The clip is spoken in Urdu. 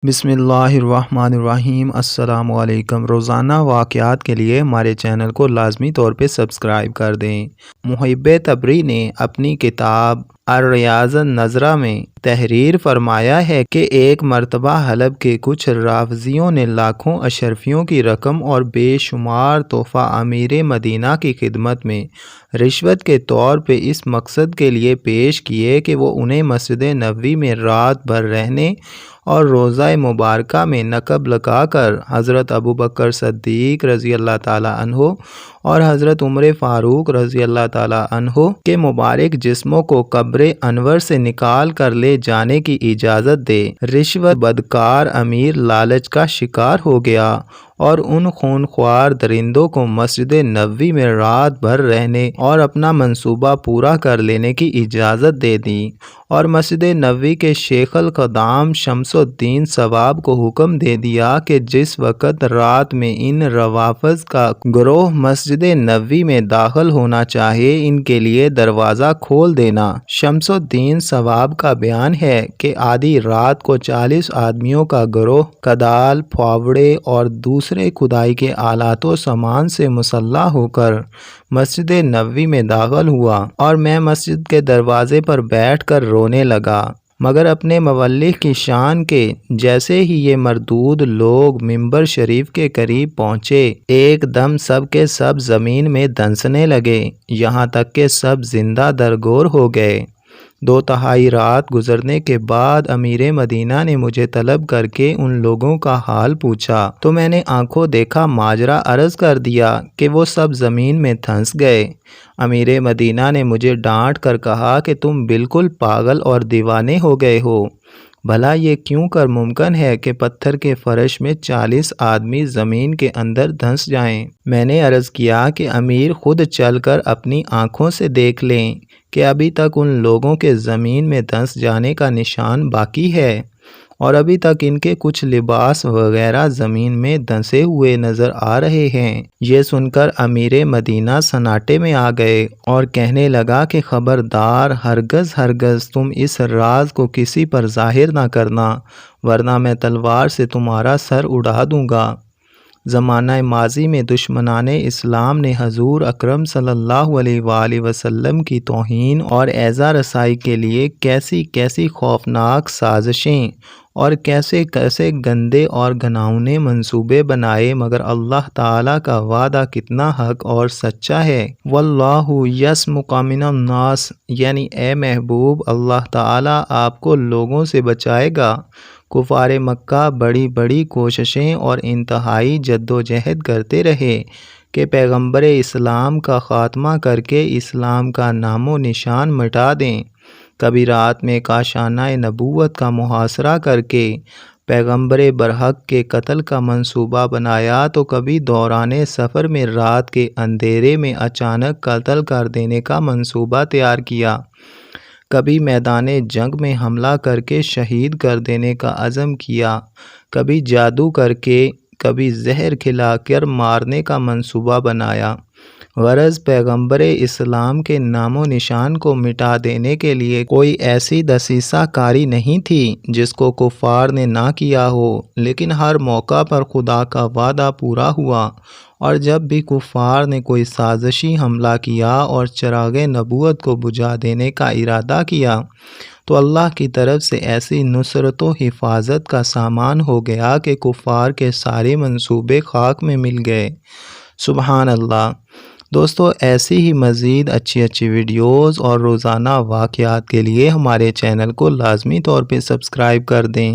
بسم اللہ الرحمن الرحیم۔ السلام علیکم۔ روزانہ واقعات کے لیے ہمارے چینل کو لازمی طور پہ سبسکرائب کر دیں۔ محب تبری نے اپنی کتاب الریاض النظرہ میں تحریر فرمایا ہے کہ ایک مرتبہ حلب کے کچھ رافضیوں نے لاکھوں اشرفیوں کی رقم اور بے شمار تحفہ امیر مدینہ کی خدمت میں رشوت کے طور پہ اس مقصد کے لیے پیش کیے کہ وہ انہیں مسجد نبوی میں رات بھر رہنے اور روضہ مبارکہ میں نقب لگا کر حضرت ابوبکر صدیق رضی اللہ تعالیٰ عنہ اور حضرت عمر فاروق رضی اللہ تعالیٰ عنہ کے مبارک جسموں کو قبر انور سے نکال کر لے جانے کی اجازت دے۔ رشوت بدکار امیر لالچ کا شکار ہو گیا اور ان خونخوار درندوں کو مسجد نبوی میں رات بھر رہنے اور اپنا منصوبہ پورا کر لینے کی اجازت دے دی، اور مسجد نبوی کے شیخ القدام شمس الدین ثواب کو حکم دے دیا کہ جس وقت رات میں ان روافض کا گروہ مسجد نبوی میں داخل ہونا چاہے ان کے لیے دروازہ کھول دینا۔ شمس الدین ثواب کا بیان ہے کہ آدھی رات کو 40 آدمیوں کا گروہ کدال، پھاوڑے اور دوسرے کھدائی کے آلات و سامان سے مسلح ہو کر مسجد نبوی میں داخل ہوا اور میں مسجد کے دروازے پر بیٹھ کر رونے لگا، مگر اپنے مولح کی شان کے جیسے ہی یہ مردود لوگ منبر شریف کے قریب پہنچے، ایک دم سب کے سب زمین میں دھنسنے لگے، یہاں تک کہ سب زندہ درگور ہو گئے۔ 2/3 رات گزرنے کے بعد امیر مدینہ نے مجھے طلب کر کے ان لوگوں کا حال پوچھا تو میں نے آنکھوں دیکھا ماجرا عرض کر دیا کہ وہ سب زمین میں دھنس گئے۔ امیر مدینہ نے مجھے ڈانٹ کر کہا کہ تم بالکل پاگل اور دیوانے ہو گئے ہو، بھلا یہ کیوں کر ممکن ہے کہ پتھر کے فرش میں 40 آدمی زمین کے اندر دھنس جائیں؟ میں نے عرض کیا کہ امیر خود چل کر اپنی آنکھوں سے دیکھ لیں کہ ابھی تک ان لوگوں کے زمین میں دھنس جانے کا نشان باقی ہے، اور ابھی تک ان کے کچھ لباس وغیرہ زمین میں دھنسے ہوئے نظر آ رہے ہیں۔ یہ سن کر امیر مدینہ سناٹے میں آ گئے اور کہنے لگا کہ خبردار، ہرگز ہرگز تم اس راز کو کسی پر ظاہر نہ کرنا، ورنہ میں تلوار سے تمہارا سر اڑا دوں گا۔ زمانہ ماضی میں دشمنان اسلام نے حضور اکرم صلی اللہ علیہ وآلہ وسلم کی توہین اور ایذا رسائی کے لیے کیسی کیسی خوفناک سازشیں اور کیسے کیسے گندے اور گھناؤنے منصوبے بنائے، مگر اللہ تعالیٰ کا وعدہ کتنا حق اور سچا ہے۔ واللہ یسمک من الناس، یعنی اے محبوب، اللہ تعالیٰ آپ کو لوگوں سے بچائے گا۔ کفار مکہ بڑی بڑی کوششیں اور انتہائی جدوجہد کرتے رہے کہ پیغمبر اسلام کا خاتمہ کر کے اسلام کا نام و نشان مٹا دیں۔ کبھی رات میں کاشانہ نبوت کا محاصرہ کر کے پیغمبر برحق کے قتل کا منصوبہ بنایا، تو کبھی دوران سفر میں رات کے اندھیرے میں اچانک قتل کر دینے کا منصوبہ تیار کیا، کبھی میدان جنگ میں حملہ کر کے شہید کر دینے کا عزم کیا، کبھی جادو کر کے، کبھی زہر کھلا کر مارنے کا منصوبہ بنایا۔ غرض پیغمبر اسلام کے نام و نشان کو مٹا دینے کے لیے کوئی ایسی دسیسہ کاری نہیں تھی جس کو کفار نے نہ کیا ہو، لیکن ہر موقع پر خدا کا وعدہ پورا ہوا، اور جب بھی کفار نے کوئی سازشی حملہ کیا اور چراغ نبوت کو بجھا دینے کا ارادہ کیا، تو اللہ کی طرف سے ایسی نصرت و حفاظت کا سامان ہو گیا کہ کفار کے سارے منصوبے خاک میں مل گئے۔ سبحان اللہ۔ دوستو، ایسی ہی مزید اچھی ویڈیوز اور روزانہ واقعات کے لیے ہمارے چینل کو لازمی طور پہ سبسکرائب کر دیں۔